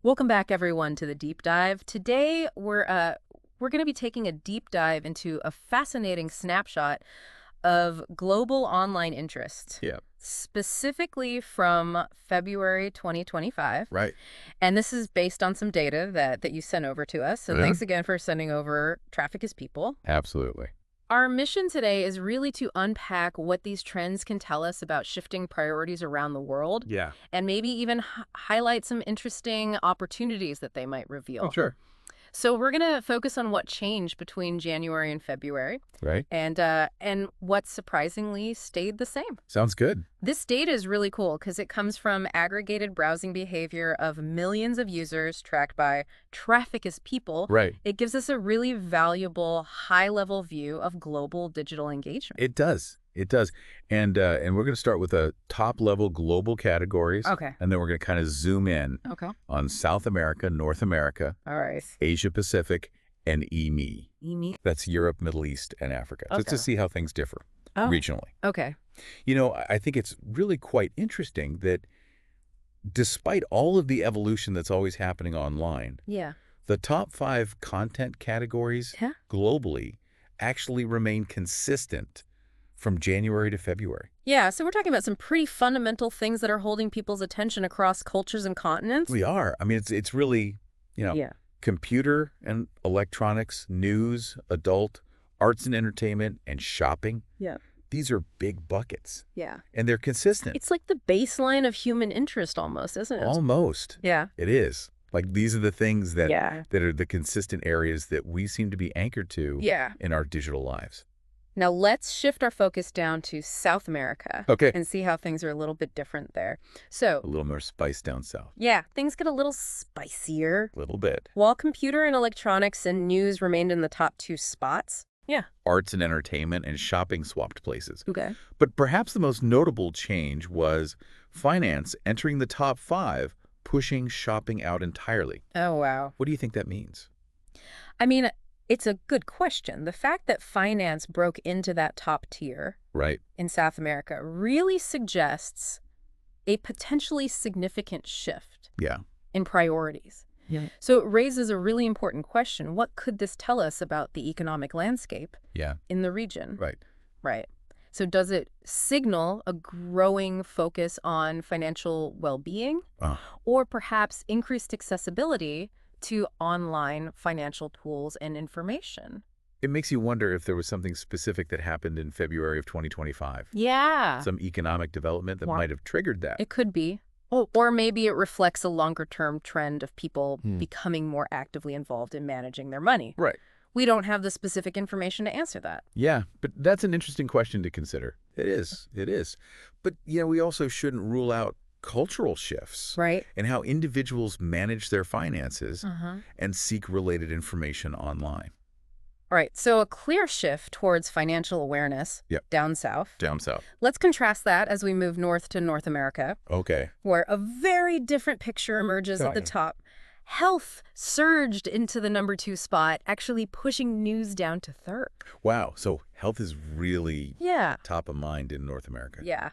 Welcome back, everyone, to the deep dive. Today, we're going to be taking a deep dive into a fascinating snapshot of global online interest, Yeah. specifically from February 2025. Right. And this is based on some data that you sent over to us. So Yeah. thanks again for sending over Traffic is People. Absolutely. Our mission today is really to unpack what these trends can tell us about shifting priorities around the world, Yeah. and maybe even highlight some interesting opportunities that they might Oh, reveal. sure. So we're going to focus on what changed between January and February, Right. and what surprisingly stayed the same. Sounds good. This data is really cool because it comes from aggregated browsing behavior of millions of users tracked by Traffic is People. Right. It gives us a really valuable high-level view of global digital engagement. It does. It does. And we're going to start with a top-level global categories. Okay. And then we're going to kind of zoom in Okay. on South America, North America, All right. Asia Pacific, and EMEA. EMEA. That's Europe, Middle East, and Africa. Just to Okay. see how things differ Oh. regionally. Okay. You know, I think it's really quite interesting that despite all of the evolution that's always happening online, Yeah. the top 5 content categories Yeah. globally actually remain consistent from January to February. Yeah, so we're talking about some pretty fundamental things that are holding people's attention across cultures and continents. We are. I mean, it's really, Yeah. computer and electronics, news, adult, arts and entertainment, and shopping. Yeah. These are big buckets, Yeah. and they're consistent. It's like the baseline of human interest almost, isn't it? Almost. Yeah. It is. Like, these are the things that, Yeah. that are the consistent areas that we seem to be anchored to Yeah. in our digital lives. Now let's shift our focus down to South America Okay. and see how things are a little bit different there. So, A little more spice down south. yeah, things get a little spicier. A little bit. While computer and electronics and news remained in the top 2 spots. Yeah. Arts and entertainment and shopping swapped places. Okay. But perhaps the most notable change was finance entering the top 5, pushing shopping out entirely. Oh, wow. What do you think that means? I mean, it's a good question. The fact that finance broke into that top tier Right. in South America really suggests a potentially significant shift Yeah. in priorities. Yeah. So it raises a really important question. What could this tell us about the economic landscape Yeah. in the region? Right. Right. So does it signal a growing focus on financial well-being, Uh, or perhaps increased accessibility to online financial tools and information? it makes you wonder if there was something specific that happened in February of 2025. Yeah. Some economic development that Wow. might have triggered that. It could be. Oh, or maybe it reflects a longer-term trend of people becoming more actively involved in managing their money. Right. We don't have the specific information to answer that. Yeah, but that's an interesting question to consider. It is. It is. But, we also shouldn't rule out cultural shifts Right? and how individuals manage their finances Uh-huh. and seek related information online. All right, so a clear shift towards financial awareness Yep. down south. Down south. Let's contrast that as we move north to North America, Okay. where a very different picture emerges at the Yeah. top. Health surged into the number 2 spot, actually pushing news down to 3rd. Wow. So health is really Yeah. top of mind in North America. Yeah.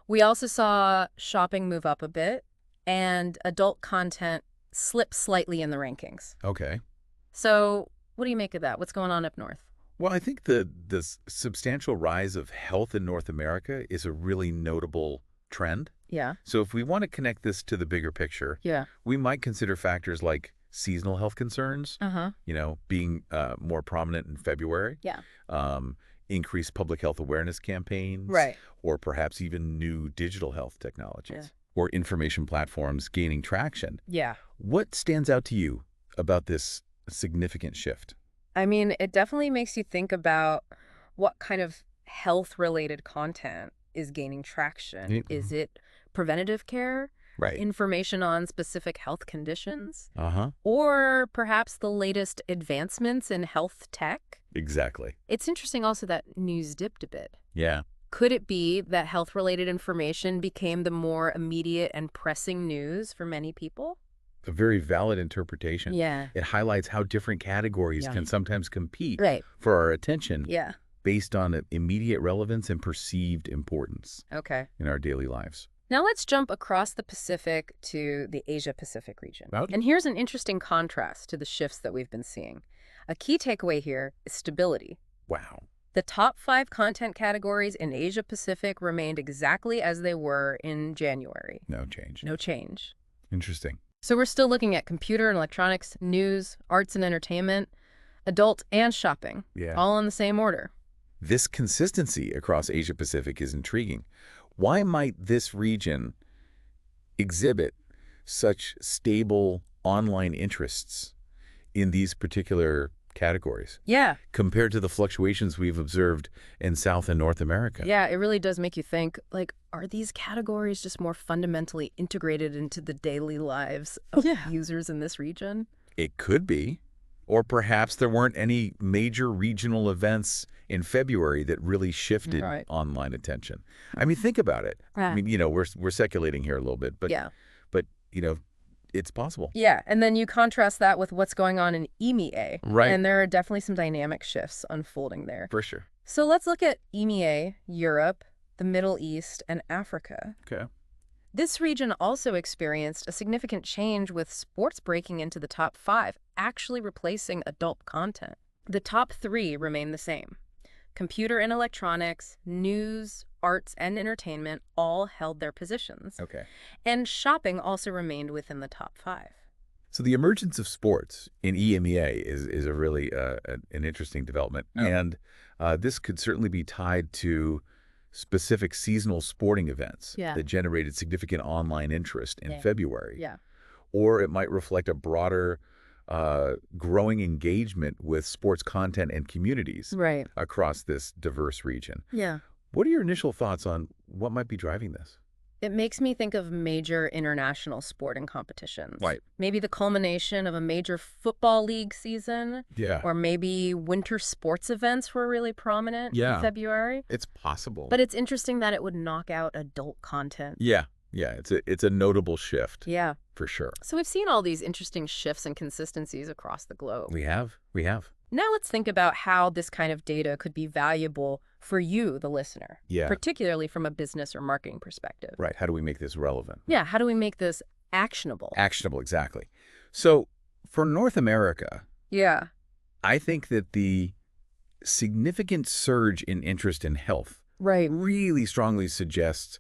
We also saw shopping move up a bit, and adult content slip slightly in the rankings. Okay. So what do you make of that? What's going on up north? Well, I think the substantial rise of health in North America is a really notable trend. Yeah. So if we want to connect this to the bigger picture, Yeah. we might consider factors like seasonal health concerns, Uh-huh. being more prominent in February. Yeah. Increased public health awareness campaigns. Right. Or perhaps even new digital health technologies. Yeah. Or information platforms gaining traction. Yeah. What stands out to you about this significant shift? I mean, it definitely makes you think about what kind of health-related content is gaining traction. Yeah. Is it preventative care, Right. information on specific health conditions, Uh-huh. or perhaps the latest advancements in health tech? Exactly. It's interesting also that news dipped a bit. Yeah. Could it be that health-related information became the more immediate and pressing news for many people? A very valid interpretation. Yeah. It highlights how different categories Yeah. can sometimes compete Right. for our attention Yeah. based on immediate relevance and perceived importance Okay. in our daily lives. Now let's jump across the Pacific to the Asia-Pacific region. About? And here's an interesting contrast to the shifts that we've been seeing. A key takeaway here is stability. Wow. The top 5 content categories in Asia-Pacific remained exactly as they were in January. No change. No change. Interesting. So we're still looking at computer and electronics, news, arts and entertainment, adult and shopping, Yeah. all in the same order. This consistency across Asia-Pacific is intriguing. Why might this region exhibit such stable online interests in these particular categories Yeah. compared to the fluctuations we've observed in South and North America? Yeah, it really does make you think, like, are these categories just more fundamentally integrated into the daily lives of users in this region? It could be. Or perhaps there weren't any major regional events in February that really shifted Right. online attention. I mean, think about it. I mean, we're speculating here a little bit, but Yeah. but it's possible. Yeah, and then you contrast that with what's going on in EMEA. Right. And there are definitely some dynamic shifts unfolding there. For sure. So let's look at EMEA, Europe, the Middle East, and Africa. Okay. This region also experienced a significant change with sports breaking into the top 5, actually replacing adult content. The top 3 remain the same. Computer and electronics, news, arts, and entertainment all held their positions. Okay. And shopping also remained within the top 5. So the emergence of sports in EMEA is a really an interesting development. Oh. And this could certainly be tied to specific seasonal sporting events Yeah. that generated significant online interest in Yeah. February. Yeah. Or it might reflect a broader growing engagement with sports content and communities Right. across this diverse region. Yeah. What are your initial thoughts on what might be driving this? It makes me think of major international sporting competitions. Right. Maybe the culmination of a major football league season, Yeah. or maybe winter sports events were really prominent Yeah. in February. It's possible. But it's interesting that it would knock out adult content. Yeah. Yeah. It's a notable shift. Yeah. For sure. So we've seen all these interesting shifts and consistencies across the globe. We have. Now let's think about how this kind of data could be valuable for you, the listener, Yeah. particularly from a business or marketing perspective. Right. How do we make this relevant? Yeah, how do we make this actionable? Actionable, exactly. So for North America, Yeah. I think that the significant surge in interest in health Right. really strongly suggests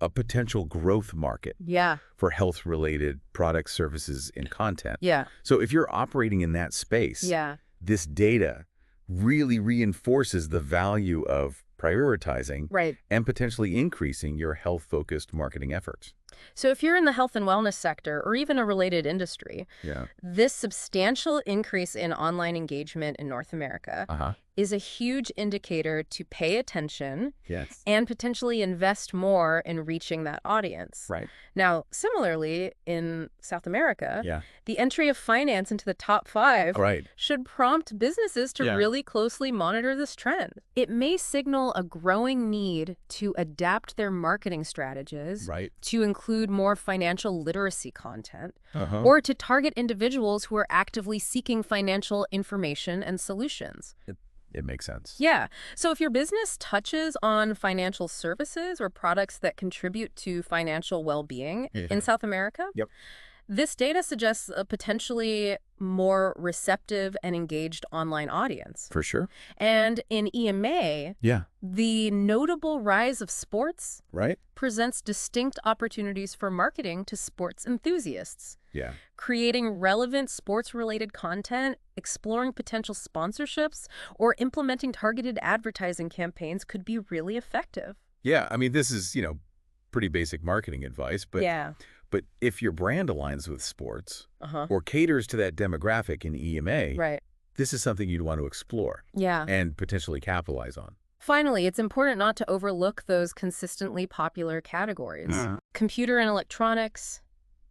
a potential growth market Yeah. for health-related products, services, and content. Yeah. So if you're operating in that space, Yeah. this data really reinforces the value of prioritizing Right. and potentially increasing your health-focused marketing efforts. So if you're in the health and wellness sector or even a related industry, Yeah. this substantial increase in online engagement in North America Uh-huh. is a huge indicator to pay attention Yes. and potentially invest more in reaching that audience. Right. Now, similarly, in South America, Yeah. the entry of finance into the top 5 Right. should prompt businesses to Yeah. really closely monitor this trend. It may signal a growing need to adapt their marketing strategies Right. to include more financial literacy content, Uh-huh. or to target individuals who are actively seeking financial information and solutions. It makes sense. Yeah. So if your business touches on financial services or products that contribute to financial well-being Yeah. in South America, Yep. this data suggests a potentially more receptive and engaged online audience. For sure. And in EMEA, Yeah. the notable rise of sports Right? presents distinct opportunities for marketing to sports enthusiasts. Yeah. Creating relevant sports-related content, exploring potential sponsorships, or implementing targeted advertising campaigns could be really effective. Yeah. I mean, this is, pretty basic marketing advice, but Yeah. but if your brand aligns with sports Uh-huh. or caters to that demographic in EMA, Right. this is something you'd want to explore Yeah. and potentially capitalize on. Finally, it's important not to overlook those consistently popular categories. Computer and electronics,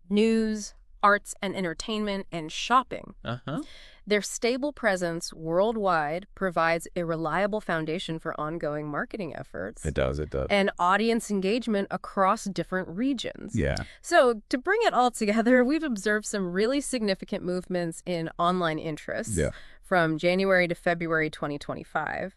news, arts and entertainment, and shopping. Uh-huh. Their stable presence worldwide provides a reliable foundation for ongoing marketing efforts It does. and audience engagement across different regions. Yeah. So to bring it all together, we've observed some really significant movements in online interests Yeah. from January to February 2025.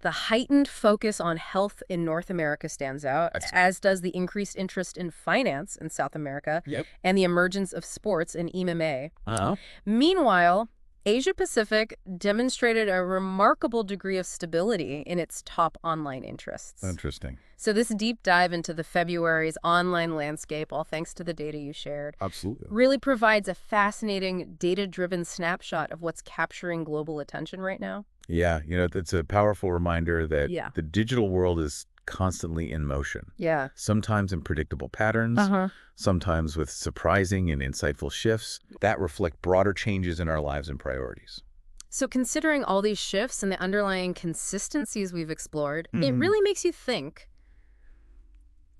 The heightened focus on health in North America stands out, I see. as does the increased interest in finance in South America Yep. and the emergence of sports in EMEA. Uh-huh. Meanwhile, Asia-Pacific demonstrated a remarkable degree of stability in its top online interests. Interesting. So this deep dive into the February's online landscape, all thanks to the data you shared, Absolutely. really provides a fascinating data-driven snapshot of what's capturing global attention right now. Yeah, it's a powerful reminder that Yeah. the digital world is constantly in motion, Yeah. sometimes in predictable patterns, Uh-huh. sometimes with surprising and insightful shifts that reflect broader changes in our lives and priorities. So considering all these shifts and the underlying consistencies we've explored, it Mhm. really makes you think,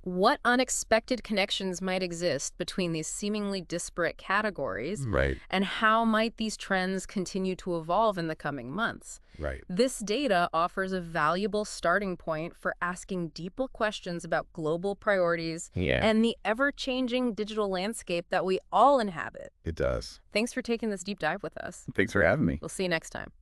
what unexpected connections might exist between these seemingly disparate categories, Right, and how might these trends continue to evolve in the coming months? right. This data offers a valuable starting point for asking deeper questions about global priorities Yeah, and the ever-changing digital landscape that we all inhabit. it does. Thanks for taking this deep dive with us. Thanks for having me. We'll see you next time.